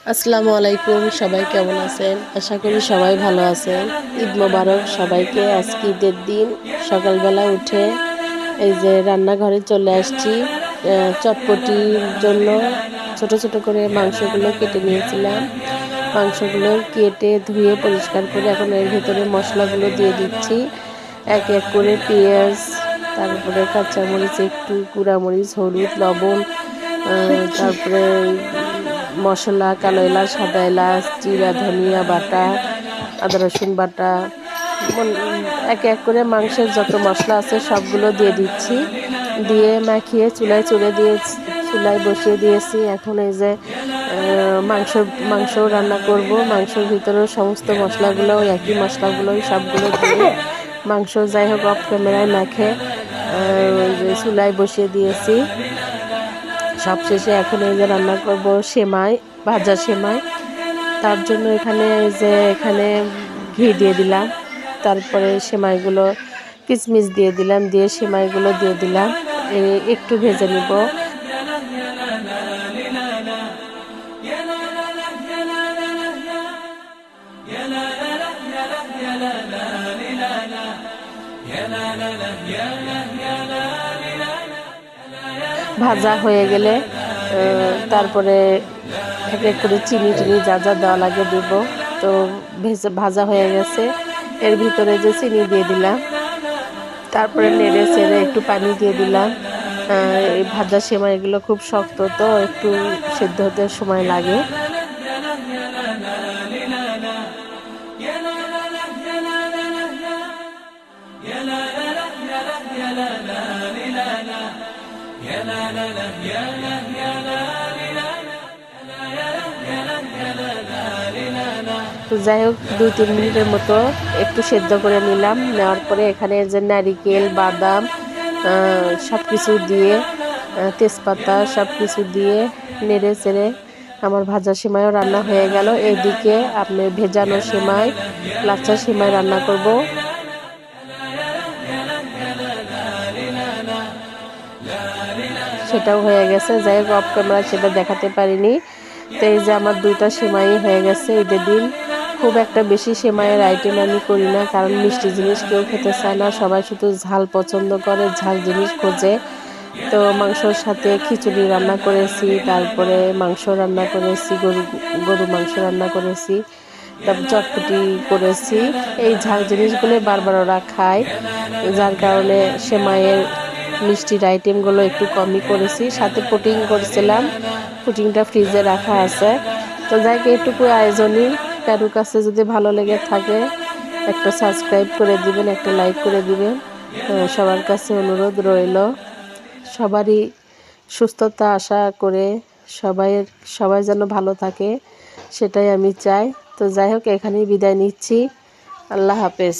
আসসালামু আলাইকুম, সবাই কেমন আছেন? আশা করি সবাই ভালো আছেন। ঈদ মোবারক সবাইকে। আজকে ঈদের দিন সকালবেলা উঠে এই যে রান্নাঘরে চলে আসছি। চটপটির জন্য ছোট ছোট করে মাংসগুলো কেটে নিয়েছিলাম। মাংসগুলো কেটে ধুয়ে পরিষ্কার করে এখন এর ভেতরে মশলাগুলো দিয়ে দিচ্ছি। এক এক করে পেঁয়াজ, তারপরে কাঁচামরিচ, একটু গুঁড়ামরিচ, হলুদ, লবণ, তারপরে মশলা, কালো এলাচ, সাদা এলাচ, জিরা, ধনিয়া বাটা, আদা রসুন বাটা, এক এক করে মাংসের যত মশলা আছে সবগুলো দিয়ে দিচ্ছি। দিয়ে মাখিয়ে চুলায় বসিয়ে দিয়েছি। এখন এই যে মাংস রান্না করব। মাংসের ভিতরেও সমস্ত মশলাগুলো, একই মশলাগুলোই সবগুলো দিয়ে মাংস যাই হোক অফ ক্যামেরায় মাখে চুলায় বসিয়ে দিয়েছি। সবশেষে এখন এই যে রান্না করব সেমাই, ভাজা সেমাই। তার জন্য এখানে ঘি দিয়ে দিলাম, তারপরে সেমাইগুলো কিশমিশ দিয়ে দিলাম, দিয়ে সেমাইগুলো দিয়ে দিলাম, একটু ভেজে নিব। ভাজা হয়ে গেলে তারপরে এক এক করে চিনি যা যা দেওয়া লাগে দেবো। তো ভাজা হয়ে গেছে, এর ভিতরে যে চিনি দিয়ে দিলাম, তারপরে নেড়ে চেড়ে একটু পানি দিয়ে দিলাম। এই ভাজা সেমাইগুলো খুব শক্ত, তো একটু সেদ্ধ হতে সময় লাগে। তো যাই হোক 2-3 মিনিটের মতো একটু সেদ্ধ করে নিলাম। নেওয়ার পরে এখানে যে নারিকেল, বাদাম সব কিছু দিয়ে, তেজপাতা সব কিছু দিয়ে নেড়ে চেড়ে আমার ভাজা সেমাইও রান্না হয়ে গেল। এদিকে আপনি ভেজানো সেমাই, লাচ্ছা সেমাই রান্না করব। সেটাও হয়ে গেছে। যাই হোক অফ ক্যামেরা সেটা দেখাতে পারিনি। তো এই যে আমার 2টা সেমাই হয়ে গেছে। ঈদের দিন খুব একটা বেশি সেমাইয়ের আইটেম আমি করি না, কারণ মিষ্টি জিনিস কেউ খেতে চায় না, সবাই শুধু ঝাল পছন্দ করে, ঝাল জিনিস খোঁজে। তো মাংসর সাথে খিচুড়ি রান্না করেছি, তারপরে মাংস রান্না করেছি, গরু মাংস রান্না করেছি, তারপর চটপটি করেছি। এই ঝাল জিনিসগুলো বারবার ওরা খায়, যার কারণে সেমাইয়ের মিষ্টির আইটেমগুলো একটু কমই করেছি। সাথে পুডিং করেছিলাম, পুডিংটা ফ্রিজে রাখা আছে। তো যাই হোক এইটুকু আয়োজনই। কারোর কাছে যদি ভালো লেগে থাকে একটা সাবস্ক্রাইব করে দিবেন, একটা লাইক করে দিবেন। সবার কাছে অনুরোধ রইল। সবারই সুস্থতা আশা করে সবাই যেন ভালো থাকে, সেটাই আমি চাই। তো যাই হোক এখানেই বিদায় নিচ্ছি। আল্লাহ হাফেজ।